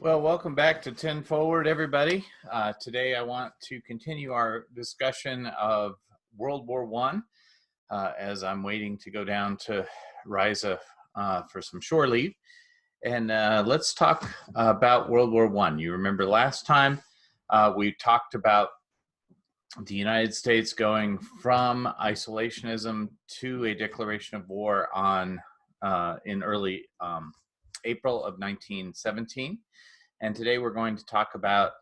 Well, welcome back to 10 Forward, everybody. Today I want to continue our discussion of World War I as I'm waiting to go down to Riza for some shore leave. And let's talk about World War I. You remember last time we talked about the United States going from isolationism to a declaration of war in early April of 1917. And today we're going to talk about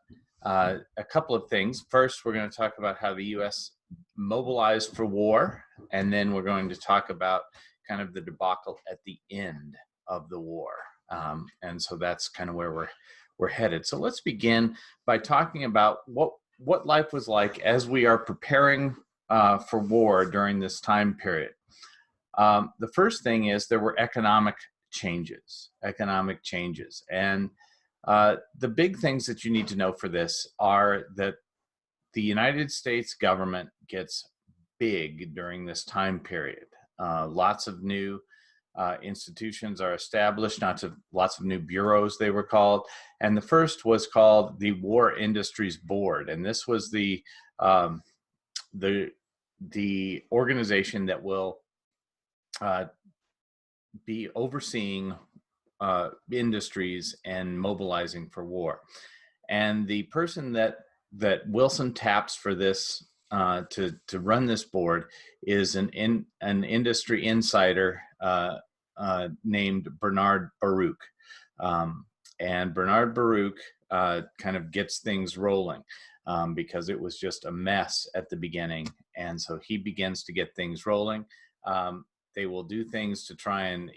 a couple of things. First, we're going to talk about how the U.S. mobilized for war, and then we're going to talk about kind of the debacle at the end of the war. And so that's kind of where we're headed. So let's begin by talking about what life was like as we are preparing for war during this time period. The first thing is there were economic changes. And the big things that you need to know for this are that the United States government gets big during this time period. Lots of new institutions are established, lots of new bureaus they were called. And the first was called the War Industries Board. And this was the organization that will be overseeing industries and mobilizing for war. And the person that Wilson taps for this to run this board is an industry insider named Bernard Baruch. And Bernard Baruch kind of gets things rolling because it was just a mess at the beginning. And so he begins to get things rolling. They will do things to try and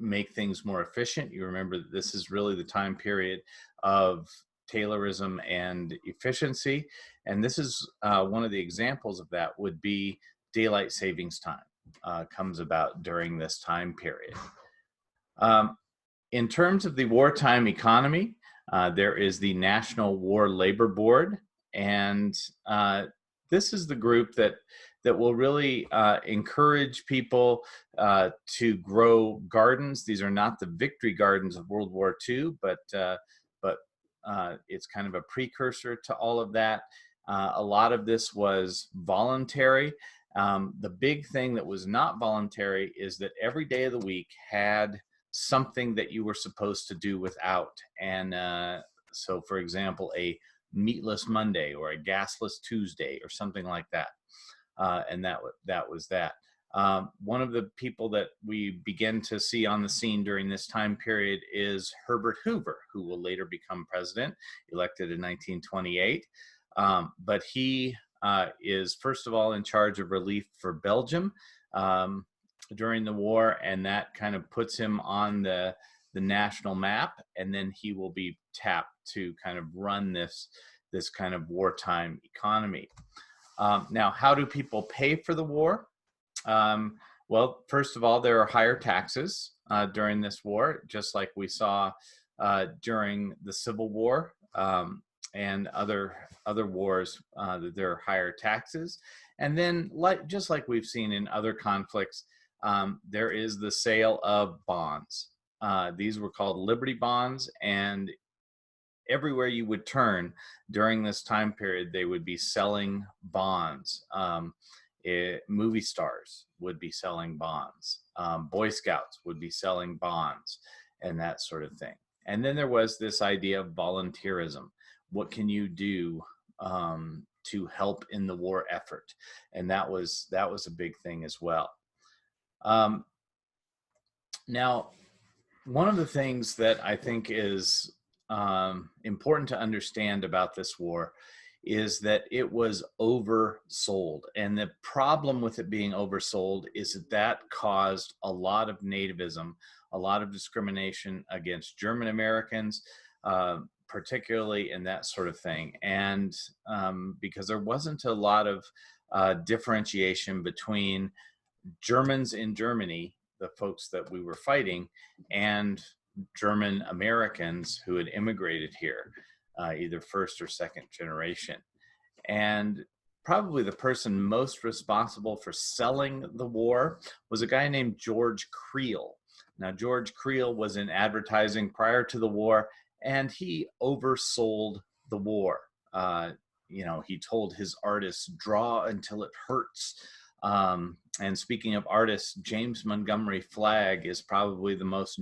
make things more efficient. You remember that this is really the time period of Taylorism and efficiency. And this is one of the examples of that would be daylight savings time comes about during this time period. In terms of the wartime economy, there is the National War Labor Board. And this is the group that will really encourage people to grow gardens. These are not the victory gardens of World War II, but it's kind of a precursor to all of that. A lot of this was voluntary. The big thing that was not voluntary is that every day of the week had something that you were supposed to do without. And so, for example, a meatless Monday or a gasless Tuesday or something like that. And that was that. One of the people that we begin to see on the scene during this time period is Herbert Hoover, who will later become president, elected in 1928. But he is, first of all, in charge of relief for Belgium during the war, and that kind of puts him on the national map. And then he will be tapped to kind of run this kind of wartime economy. Now, how do people pay for the war? Well, first of all, there are higher taxes during this war, just like we saw during the Civil War and other wars. There are higher taxes, and then just like we've seen in other conflicts, there is the sale of bonds. These were called Liberty bonds, and everywhere you would turn during this time period, they would be selling bonds. Movie stars would be selling bonds. Boy Scouts would be selling bonds and that sort of thing. And then there was this idea of volunteerism. What can you do to help in the war effort? And that was a big thing as well. Now, one of the things that I think is important to understand about this war is that it was oversold. And the problem with it being oversold is that caused a lot of nativism, a lot of discrimination against German Americans, particularly, and that sort of thing. And because there wasn't a lot of differentiation between Germans in Germany, the folks that we were fighting, and German Americans who had immigrated here, either first or second generation. And probably the person most responsible for selling the war was a guy named George Creel. Now, George Creel was in advertising prior to the war, and he oversold the war. You know, he told his artists, draw until it hurts. And speaking of artists, James Montgomery Flagg is probably the most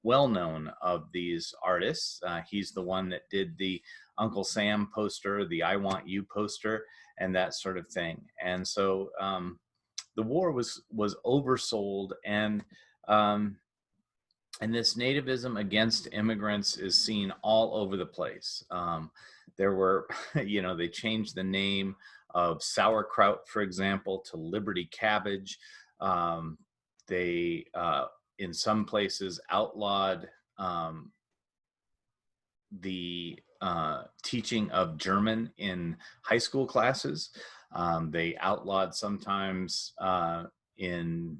well-known of these artists. He's the one that did the Uncle Sam poster, the I Want You poster, and that sort of thing. And so the war was oversold, and this nativism against immigrants is seen all over the place. There were, you know, they changed the name of sauerkraut, for example, to Liberty cabbage. They, in some places, outlawed the teaching of German in high school classes. They outlawed sometimes in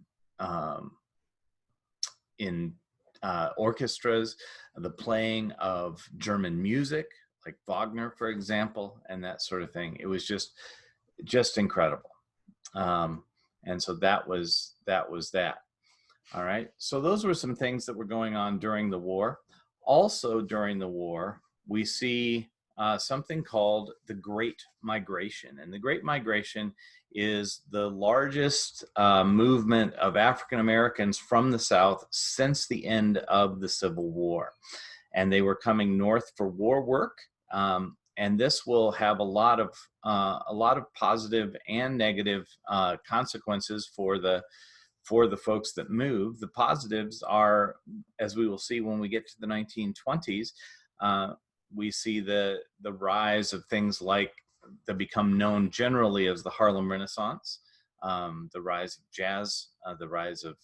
orchestras the playing of German music, like Wagner, for example, and that sort of thing. It was just incredible. And so that was that. All right. So those were some things that were going on during the war. Also during the war, we see something called the Great Migration. And the Great Migration is the largest movement of African Americans from the South since the end of the Civil War. And they were coming north for war work. And this will have a lot of positive and negative consequences for the folks that move. The positives are, as we will see when we get to the 1920s, we see the rise of things like that become known generally as the Harlem Renaissance, the rise of jazz, the rise of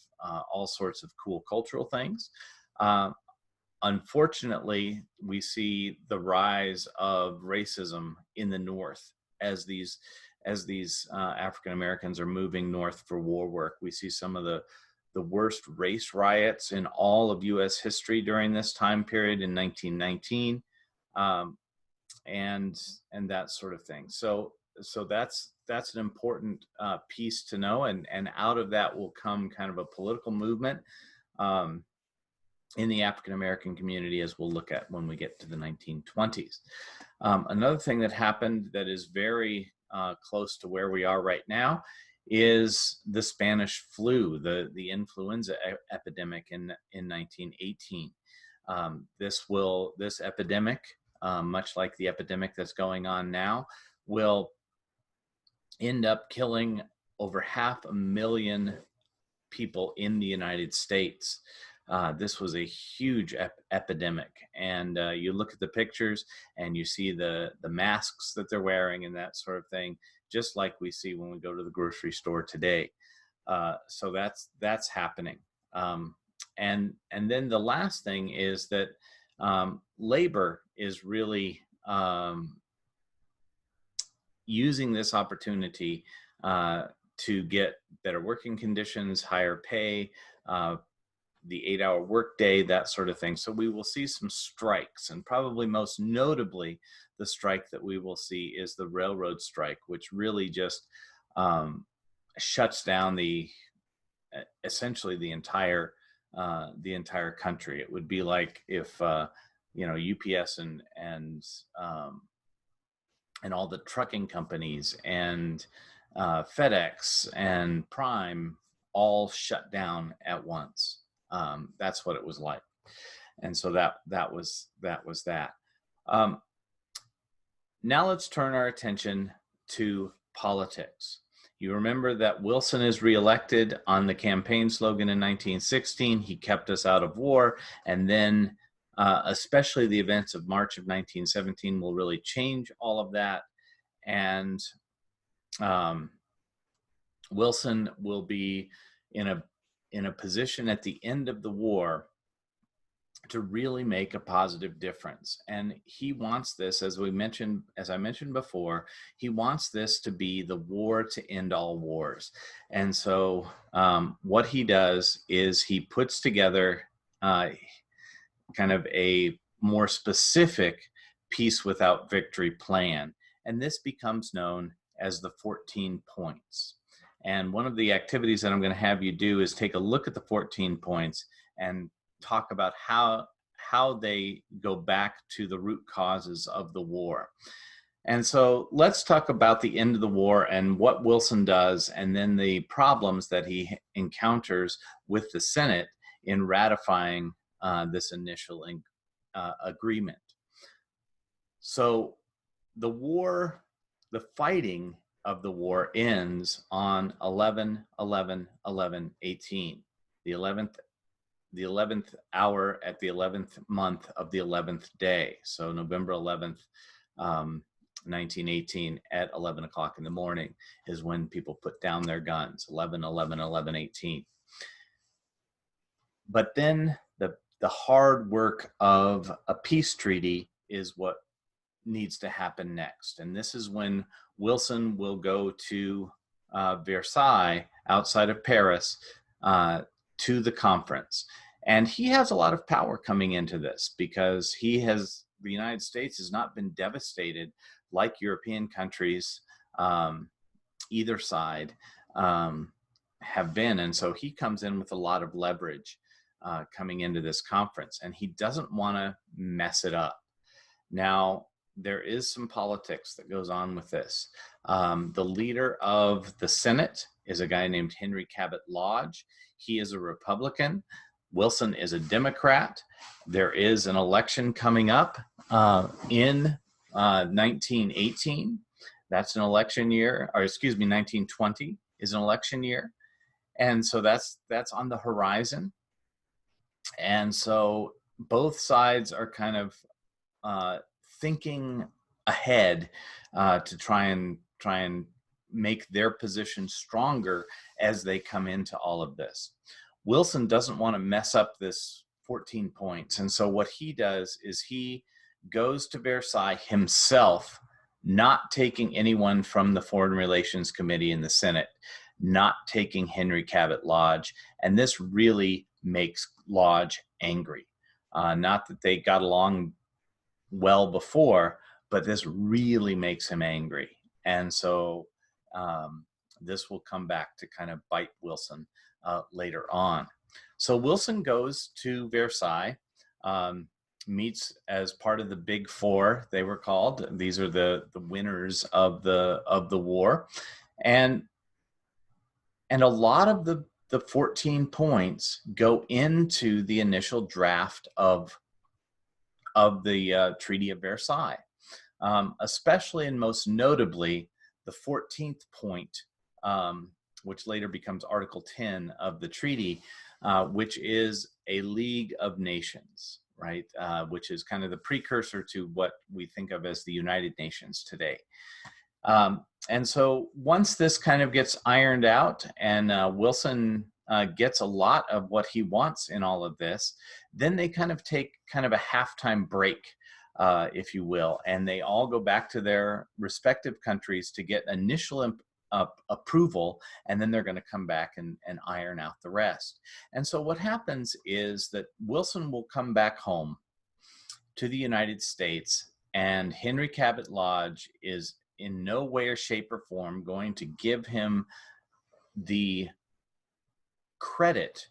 all sorts of cool cultural things. Unfortunately, we see the rise of racism in the North as these African Americans are moving north for war work. We see some of the worst race riots in all of U.S. history during this time period in 1919, and that sort of thing. So that's an important piece to know, and out of that will come kind of a political movement in the African American community, as we'll look at when we get to the 1920s. Another thing that happened that is very close to where we are right now is the Spanish flu, the influenza epidemic in 1918. This epidemic, much like the epidemic that's going on now, will end up killing over 500,000 people in the United States. This was a huge epidemic, and you look at the pictures and you see the masks that they're wearing and that sort of thing, just like we see when we go to the grocery store today. So that's happening. And then the last thing is that labor is really using this opportunity to get better working conditions, higher pay, the 8-hour workday, that sort of thing. So we will see some strikes, and probably most notably, the strike that we will see is the railroad strike, which really just shuts down essentially the entire country. It would be like if UPS and all the trucking companies and FedEx and Prime all shut down at once. That's what it was like, and so that was that. Now let's turn our attention to politics. You remember that Wilson is reelected on the campaign slogan in 1916. He kept us out of war, and then especially the events of March of 1917 will really change all of that. And Wilson will be in a position at the end of the war to really make a positive difference. And he wants this, as I mentioned before, he wants this to be the war to end all wars. And so what he does is he puts together kind of a more specific peace without victory plan. And this becomes known as the 14 points. And one of the activities that I'm going to have you do is take a look at the 14 points and talk about how how they go back to the root causes of the war. And so let's talk about the end of the war and what Wilson does, and then the problems that he encounters with the Senate in ratifying this initial agreement. So the war, the fighting of the war ends on 11/11/11/18, the 11th hour at the 11th month of the 11th day. So November 11th, 1918 at 11 o'clock in the morning is when people put down their guns, 11/11/11/18. But then the hard work of a peace treaty is what needs to happen next. And this is when Wilson will go to Versailles outside of Paris to the conference. And he has a lot of power coming into this because the United States has not been devastated like European countries, either side, have been. And so he comes in with a lot of leverage coming into this conference, and he doesn't want to mess it up. Now, there is some politics that goes on with this. The leader of the Senate is a guy named Henry Cabot Lodge. He is a Republican. Wilson is a Democrat. There is an election coming up in 1918. That's an election year, or excuse me, 1920 is an election year. And so that's on the horizon. And so both sides are kind of thinking ahead to try and make their position stronger as they come into all of this. Wilson doesn't want to mess up this 14 points. And so what he does is he goes to Versailles himself, not taking anyone from the Foreign Relations Committee in the Senate, not taking Henry Cabot Lodge. And this really makes Lodge angry. Not that they got along well before, but this really makes him angry. And so this will come back to kind of bite Wilson later on. So Wilson goes to Versailles, meets as part of the Big Four, they were called. These are the winners of the war. And a lot of the 14 points go into the initial draft of the Treaty of Versailles, especially and most notably the 14th point, which later becomes Article 10 of the treaty, which is a League of Nations, right? Which is kind of the precursor to what we think of as the United Nations today. And so once this kind of gets ironed out and Wilson gets a lot of what he wants in all of this, then they kind of take kind of a halftime break, if you will, and they all go back to their respective countries to get initial approval, and then they're going to come back and iron out the rest. And so what happens is that Wilson will come back home to the United States, and Henry Cabot Lodge is in no way or shape or form going to give him the credit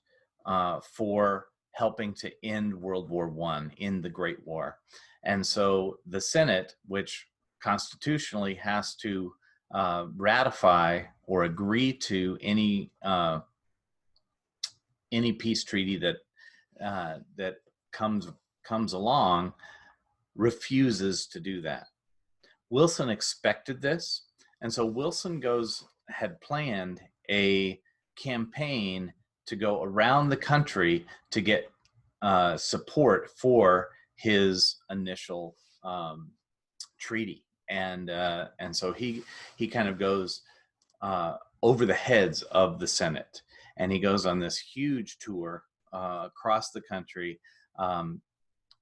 for helping to end World War I in the Great War. And so the Senate, which constitutionally has to ratify or agree to any peace treaty that comes along, refuses to do that. Wilson expected this, and so Wilson had planned a campaign to go around the country to get support for his initial treaty, and so he kind of goes over the heads of the Senate, and he goes on this huge tour across the country,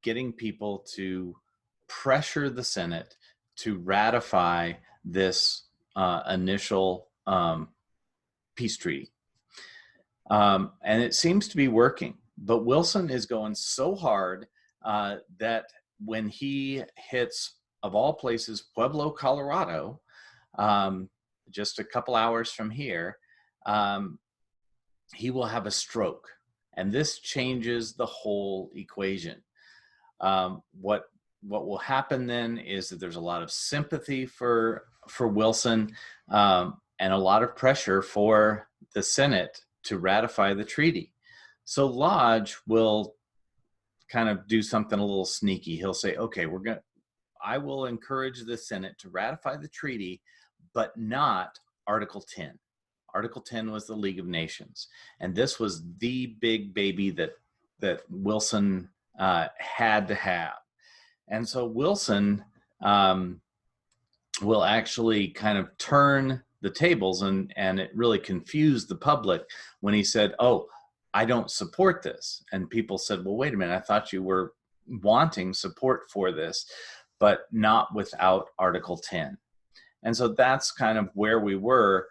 getting people to pressure the Senate to ratify this initial peace treaty. And it seems to be working, but Wilson is going so hard that when he hits, of all places, Pueblo, Colorado, just a couple hours from here, he will have a stroke. And this changes the whole equation. What will happen then is that there's a lot of sympathy for Wilson, and a lot of pressure for the Senate to ratify the treaty. So Lodge will kind of do something a little sneaky. He'll say, okay, I will encourage the Senate to ratify the treaty, but not Article 10. Article 10 was the League of Nations, and this was the big baby that Wilson had to have. And so Wilson will actually kind of turn the tables, and it really confused the public when he said, oh, I don't support this. And people said, well, wait a minute, I thought you were wanting support for this, but not without Article 10. And so that's kind of where we were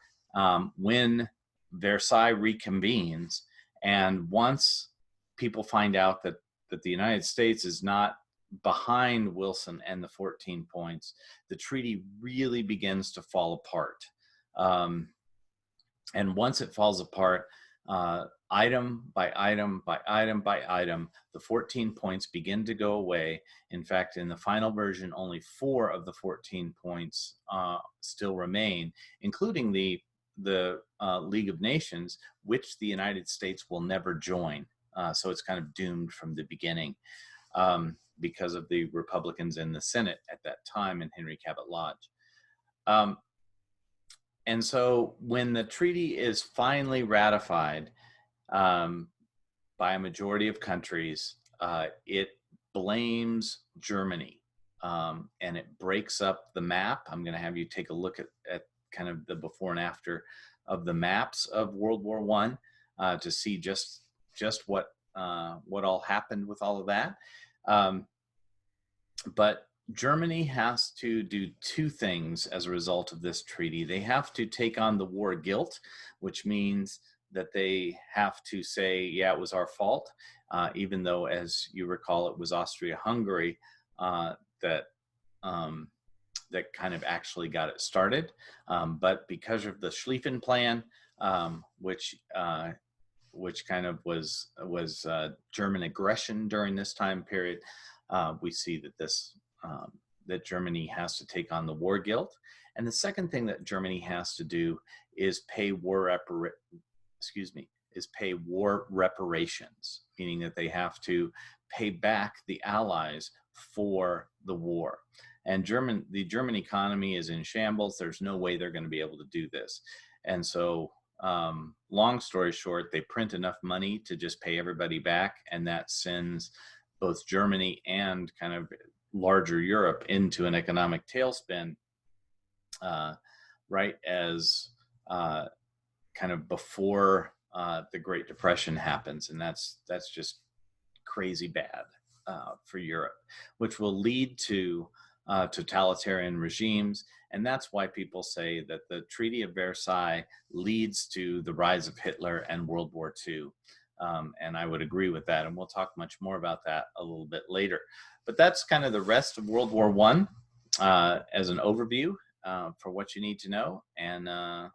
when Versailles reconvenes. And once people find out that the United States is not behind Wilson and the 14 points, the treaty really begins to fall apart. And once it falls apart, item by item by item by item, the 14 points begin to go away. In fact, in the final version, only 4 of the 14 points still remain, including the League of Nations, which the United States will never join. So it's kind of doomed from the beginning because of the Republicans in the Senate at that time and Henry Cabot Lodge. And so when the treaty is finally ratified by a majority of countries, it blames Germany, and it breaks up the map. I'm going to have you take a look at kind of the before and after of the maps of World War I to see just what all happened with all of that. But Germany has to do 2 things as a result of this treaty. They have to take on the war guilt, which means that they have to say, yeah, it was our fault, even though, as you recall, it was Austria-Hungary that kind of actually got it started. But because of the Schlieffen Plan, which kind of was German aggression during this time period, we see that that Germany has to take on the war guilt. And the second thing that Germany has to do is pay war reparations, meaning that they have to pay back the Allies for the war. And the German economy is in shambles. There's no way they're going to be able to do this. And so, long story short, they print enough money to just pay everybody back, and that sends both Germany and kind of larger Europe into an economic tailspin, right as kind of before the Great Depression happens. And that's just crazy bad for Europe, which will lead to totalitarian regimes. And that's why people say that the Treaty of Versailles leads to the rise of Hitler and World War II. And I would agree with that. And we'll talk much more about that a little bit later. But that's kind of the rest of World War I as an overview for what you need to know. And I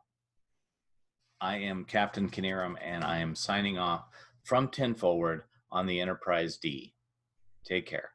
am Captain Knierim, and I am signing off from 10 Forward on the Enterprise D. Take care.